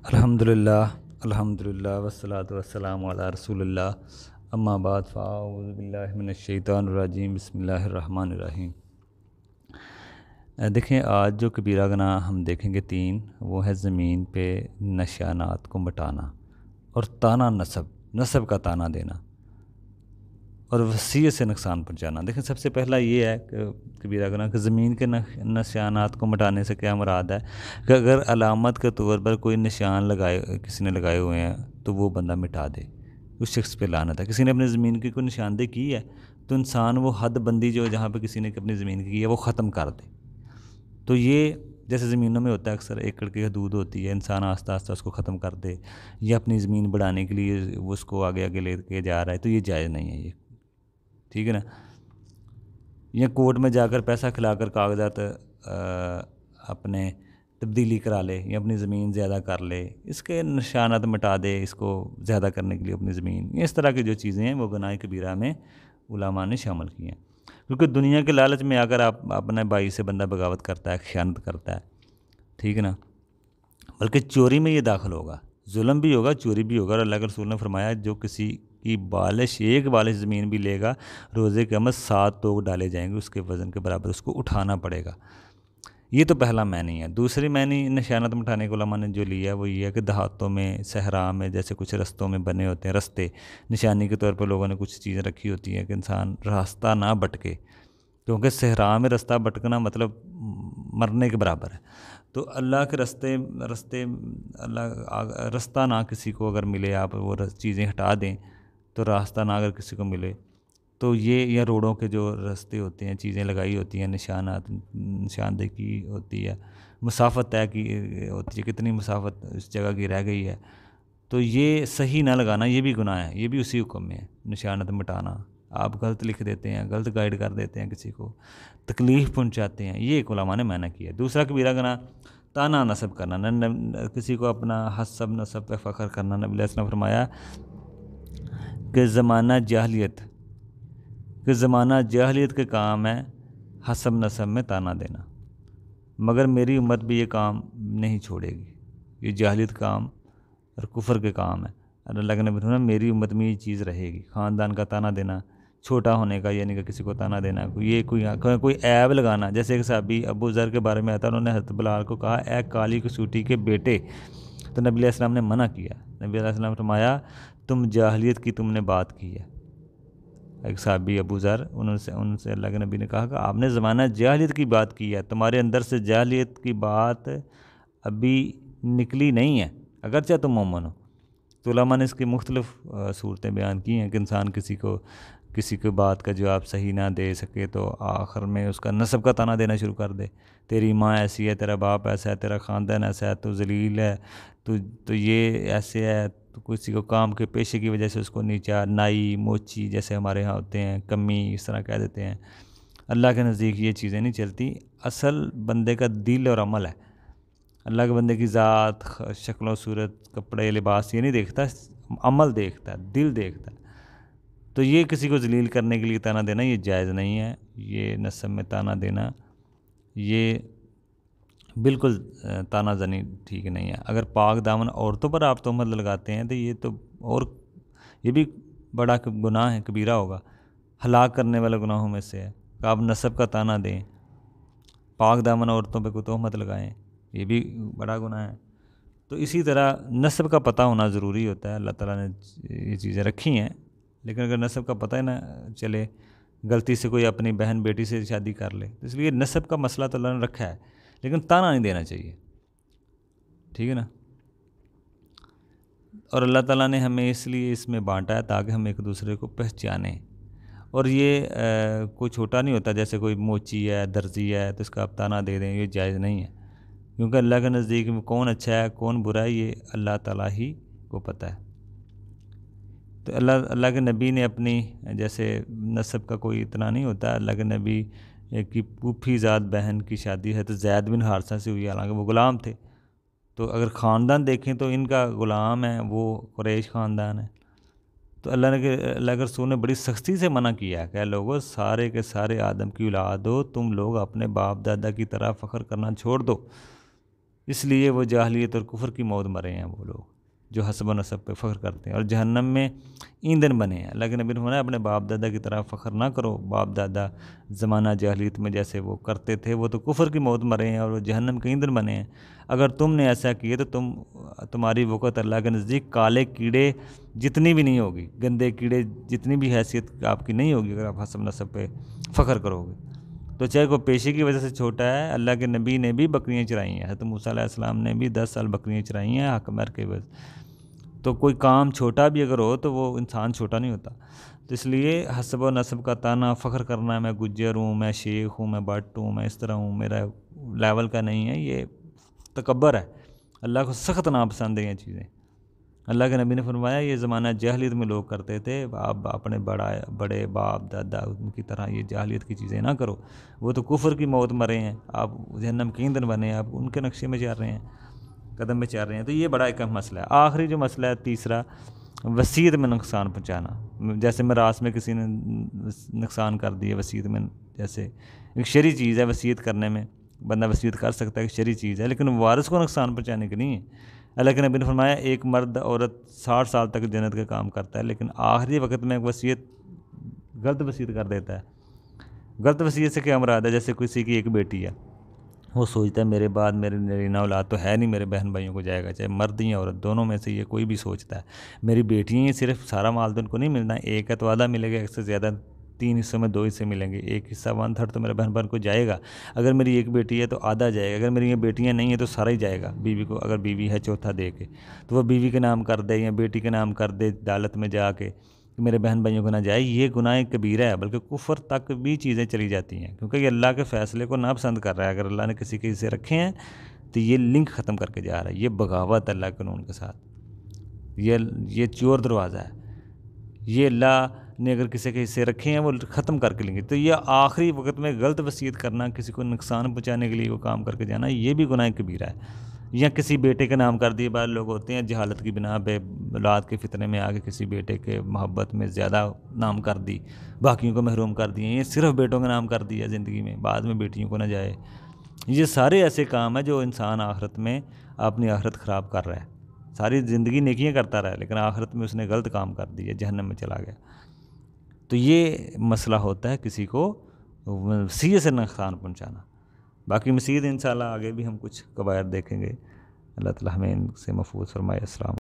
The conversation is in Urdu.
الحمدللہ والصلاۃ والسلام علی رسول اللہ اما بعد فاعوذ باللہ من الشیطان الرجیم بسم اللہ الرحمن الرحیم۔ دیکھیں آج جو کبیرہ گناہ ہم دیکھیں گے تین، وہ ہے زمین پہ نشانات کو مٹانا اور تانا نسب کا تانا دینا اور وصیت سے نقصان پہنچانا۔ دیکھیں سب سے پہلا یہ ہے کہ کبیرہ گناہ کہ زمین کے نشانات کو مٹانے سے کیا مراد ہے کہ اگر علامت کے طور پر کوئی نشان کسی نے لگائے ہوئے ہیں تو وہ بندہ مٹا دے، اس شخص پہ لعنت ہے۔ کسی نے اپنی زمین کی کوئی نشاندہی کی ہے تو انسان وہ حد بندی جو جہاں پہ کسی نے اپنی زمین کی ہے وہ ختم کر دے۔ تو یہ جیسے زمینوں میں ہوتا ہے اکثر ایکڑ کی حدود ہوتی ہے، انسان آہستہ آہستہ اس کو ختم کر دے یا اپنی زمین بڑھانے کے لیے وہ اس کو آگے آگے لے کے جا رہا ہے، تو یہ جائز نہیں ہے، یہ ٹھیک ہے نا۔ یا کورٹ میں جا کر پیسہ کھلا کر کاغذات اپنے تبدیلی کرا لے یا اپنی زمین زیادہ کر لے، اس کے نشانات مٹا دے اس کو زیادہ کرنے کے لیے اپنی زمین، اس طرح کی جو چیزیں ہیں وہ گناہ کبیرہ میں علماء نے شامل کی ہیں۔ کیونکہ دنیا کے لالچ میں اگر آپ اپنے بھائی سے بندہ بغاوت کرتا ہے، خیانت کرتا ہے، ٹھیک ہے نا، بلکہ چوری میں یہ داخل ہوگا، ظلم بھی ہوگا، چوری بھی ہوگا۔ اور اللہ کے رسول نے فرمایا جو کسی کی ایک بالش زمین بھی لے گا، روزے قیامت 7 توق ڈالے جائیں گے اس کے وزن کے برابر، اس کو اٹھانا پڑے گا۔ یہ تو پہلا معنی ہے۔ دوسری معنی نشانت مٹانے کو علماء نے جو لیا ہے وہ یہ ہے کہ دیہاتوں میں، صحرا میں، جیسے کچھ رستوں میں بنے ہوتے ہیں رستے، نشانی کے طور پر لوگوں نے کچھ چیزیں رکھی ہوتی ہیں کہ انسان راستہ نہ بھٹکے، کیونکہ صحرا میں رستہ بھٹکنا مطلب مرنے کے برابر ہے۔ تو اللہ کے رستہ نہ کسی کو اگر ملے، آپ وہ چیزیں ہٹا دیں تو راستہ نہ اگر کسی کو ملے تو یہ، یا روڈوں کے جو راستے ہوتے ہیں چیزیں لگائی ہوتی ہیں، نشاندہی کی ہوتی ہے، مسافت طے کی ہوتی ہے، کتنی مسافت اس جگہ کی رہ گئی ہے، تو یہ صحیح نہ لگانا یہ بھی گناہ ہے، یہ بھی اسی حکم میں ہے۔ نشانت مٹانا، آپ غلط لکھ دیتے ہیں، غلط گائیڈ کر دیتے ہیں، کسی کو تکلیف پہنچاتے ہیں، یہ ایک علماء نے منع کیا ہے۔ دوسرا کبیرہ گناہ تانا نسب کرنا، کسی کو اپنا حسب نسب پہ فخر کرنا۔ نبی علیہ السلام نے فرمایا کہ زمانہ جاہلیت کے کام ہے حسب نسب میں تانا دینا، مگر میری امت بھی یہ کام نہیں چھوڑے گی۔ یہ جاہلیت کام اور کفر کے کام ہے، اور اللہ کے نبی نے فرمایا میری امت میں یہ چیز رہے گی۔ خاندان کا تانا دینا، چھوٹا ہونے کا، یعنی کہ کسی کو تانا دینا، کوئی عیب لگانا۔ جیسے ایک صحابی ابو ذر کے بارے میں آتا ہے، انہوں نے حضرت بلال کو کہا اے کالی کسوٹی کے بیٹے، تو نبی علیہ السلام نے منع کیا۔ نبی علیہ السلام نے فرمایا تم جاہلیت کی تم نے بات کی ہے۔ ایک صحابی ابو ذر، ان سے اللہ کے نبی نے کہا کہ آپ نے زمانہ جاہلیت کی بات کی ہے، تمہارے اندر سے جاہلیت کی بات ابھی نکلی نہیں ہے، اگرچہ تم مومن ہو۔ تو علماء نے اس کی مختلف صورتیں بیان کی ہیں کہ انسان کسی کو بات کا جواب صحیح نہ دے سکے تو آخر میں اس کا نسب کا تانا دینا شروع کر دے، تیری ماں ایسی ہے، تیرا باپ ایسا ہے، تیرا خاندان ایسا ہے، تو ذلیل ہے، تو یہ ایسے ہے، تو کسی کو کام کے پیشے کی وجہ سے اس کو نیچا، نائی، موچی جیسے ہمارے ہاں ہوتے ہیں، کمی، اس طرح کہہ دیتے ہیں۔ اللہ کے نزدیک یہ چیزیں نہیں چلتی، اصل بندے کا دل اور عمل ہے۔ اللہ کے بندے کی ذات، شکل و صورت، کپڑے، لباس یہ نہیں دیکھتا، عمل دیکھتا ہے، دل دیکھتا ہے۔ تو یہ کسی کو ذلیل کرنے کے لیے تانا دینا یہ جائز نہیں ہے، یہ نسب میں تانا دینا یہ بالکل تانا زنی ٹھیک نہیں ہے۔ اگر پاک دامن عورتوں پر آپ تہمت لگاتے ہیں تو یہ بھی بڑا گناہ ہے، کبیرہ ہوگا، ہلاک کرنے والے گناہوں میں سے ہے کہ آپ نسب کا تانا دیں، پاک دامن عورتوں پہ کوئی تہمت لگائیں، یہ بھی بڑا گناہ ہے۔ تو اسی طرح نسب کا پتہ ہونا ضروری ہوتا ہے، اللہ تعالیٰ نے یہ چیزیں رکھی ہیں، لیکن اگر نسب کا پتہ ہی نہ چلے، غلطی سے کوئی اپنی بہن بیٹی سے شادی کر لے، تو اس لیے نسب کا مسئلہ تو اللہ نے رکھا ہے، لیکن تانا نہیں دینا چاہیے، ٹھیک ہے نا۔ اور اللہ تعالیٰ نے ہمیں اس لیے اس میں بانٹا ہے تاکہ ہم ایک دوسرے کو پہچانیں، اور یہ کوئی چھوٹا نہیں ہوتا، جیسے کوئی موچی ہے، درزی ہے تو اس کا آپ تانا دے دیں، یہ جائز نہیں ہے، کیونکہ اللہ کے نزدیک میں کون اچھا ہے کون برا ہے یہ اللہ تعالیٰ ہی کو پتہ ہے۔ تو اللہ کے نبی نے اپنی، جیسے نسب کا کوئی اتنا نہیں ہوتا، اللہ کے نبی کی پھوپھی ذات بہن کی شادی ہے تو زید بن حارثہ سے ہوئی، حالانکہ وہ غلام تھے، تو اگر خاندان دیکھیں تو ان کا غلام ہے وہ قریش خاندان ہے۔ تو اللہ کے رسول نے بڑی سختی سے منع کیا ہے کہ لوگوں سارے کے سارے آدم کی اولاد ہو، تم لوگ اپنے باپ دادا کی طرح فخر کرنا چھوڑ دو، اس لیے وہ جاہلیت اور کفر کی موت مرے ہیں وہ لوگ جو حسب و نسب پہ فخر کرتے ہیں اور جہنم میں ایندھن بنے ہیں۔ اللہ کے نبی نے فرمایا اپنے باپ دادا کی طرح فخر نہ کرو، باپ دادا زمانہ جاہلیت میں جیسے وہ کرتے تھے وہ تو کفر کی موت مرے ہیں اور وہ جہنم کے ایندھن بنے ہیں۔ اگر تم نے ایسا کیے تو تمہاری وقت اللہ کے نزدیک کالے کیڑے جتنی بھی نہیں ہوگی، گندے کیڑے جتنی بھی حیثیت آپ کی نہیں ہوگی اگر آپ حسب نسب پہ فخر کرو گے۔ تو چاہے کوئی پیشے کی وجہ سے چھوٹا ہے، اللہ کے نبی نے بھی بکریاں چرائی ہیں، حضرت موسیٰ علیہ السلام نے بھی 10 سال بکریاں چرائی ہیں حق مر کے وجہ۔ تو کوئی کام چھوٹا بھی اگر ہو تو وہ انسان چھوٹا نہیں ہوتا۔ تو اس لیے حسب و نسب کا تانا، فخر کرنا میں گجر ہوں، میں شیخ ہوں، میں بٹ ہوں، میں اس طرح ہوں، میرا لیول کا نہیں ہے، یہ تکبر ہے۔ اللہ کو سخت ناپسند ہیں یہ چیزیں۔ اللہ کے نبی نے فرمایا یہ زمانہ جاہلیت میں لوگ کرتے تھے، آپ اپنے بڑے باپ دادا ان کی طرح یہ جاہلیت کی چیزیں نہ کرو، وہ تو کفر کی موت مرے ہیں، آپ جہنم کے ایندھن بنے ہیں، آپ ان کے نقشے میں چل رہے ہیں، قدم میں چل رہے ہیں۔ تو یہ بڑا ایک اہم مسئلہ ہے۔ آخری جو مسئلہ ہے تیسرا، وصیت میں نقصان پہنچانا۔ جیسے میراث میں کسی نے نقصان کر دیا وصیت میں، جیسے ایک شرعی چیز ہے وصیت کرنے میں، بندہ وصیت کر سکتا ہے، ایک شرعی چیز ہے، لیکن وارث کو نقصان پہنچانے کے نہیں ہے۔ اللہ کے نبی نے فرمایا ایک مرد عورت 60 سال تک جنت کا کام کرتا ہے، لیکن آخری وقت میں وصیت غلط وصیت کر دیتا ہے۔ غلط وصیت سے کیا مراد ہے؟ جیسے کسی کی ایک بیٹی ہے، وہ سوچتا ہے میرے بعد میری نرینہ اولاد تو ہے نہیں، میرے بہن بھائیوں کو جائے گا، چاہے مرد یا عورت دونوں میں سے یہ کوئی بھی سوچتا ہے میری بیٹی ہیں، صرف سارا مال تو ان کو نہیں ملنا، ایک ہے تو آدھا ملے گا، ایک سے زیادہ 3 حصوں میں 2 حصے ملیں گے، ایک حصہ 1/3 تو میرے بہن بھائی کو جائے گا۔ اگر میری ایک بیٹی ہے تو آدھا جائے گا، اگر میری یہ بیٹیاں نہیں ہیں تو سارا ہی جائے گا بیوی کو، اگر بیوی ہے چوتھا دے کے، تو وہ بیوی کے نام کر دے یا بیٹی کے نام کر دے عدالت میں جا کے کہ میرے بہن بھائیوں کو نہ جائے، یہ گناہ کبیرہ ہے، بلکہ کفر تک بھی چیزیں چلی جاتی ہیں، کیونکہ یہ اللہ کے فیصلے کو ناپسند کر رہا ہے۔ اگر اللہ نے کسی کے حصے رکھے ہیں تو یہ لنک ختم کر کے جا رہا ہے، یہ بغاوت اللہ کے قانون کے ساتھ، یہ چور دروازہ ہے، یہ اللہ نے اگر کسی کے حصے رکھے ہیں وہ ختم کر کے لیں گے۔ تو یہ آخری وقت میں غلط وصیت کرنا، کسی کو نقصان پہنچانے کے لیے وہ کام کر کے جانا، یہ بھی گناہ کبیرہ ہے۔ یا کسی بیٹے کے نام کر دیے، بعض لوگ ہوتے ہیں جہالت کی بنا پہ اولاد کے فتنے میں آگے کسی بیٹے کے محبت میں زیادہ نام کر دی، باقیوں کو محروم کر دیے، یہ صرف بیٹوں کے نام کر دیا زندگی میں، بعد میں بیٹیوں کو نہ جائے۔ یہ سارے ایسے کام ہیں جو انسان آخرت میں اپنی آخرت خراب کر رہا ہے، ساری زندگی نیکیاں کرتا رہا ہے لیکن آخرت میں اس نے غلط کام کر دیا، جہنم میں چلا گیا۔ تو یہ مسئلہ ہوتا ہے کسی کو وصیت سے نقصان پہنچانا۔ باقی مزید انشاءاللہ آگے بھی ہم کچھ قواعد دیکھیں گے۔ اللہ تعالیٰ ہمیں ان سے محفوظ فرمائے۔ السلام۔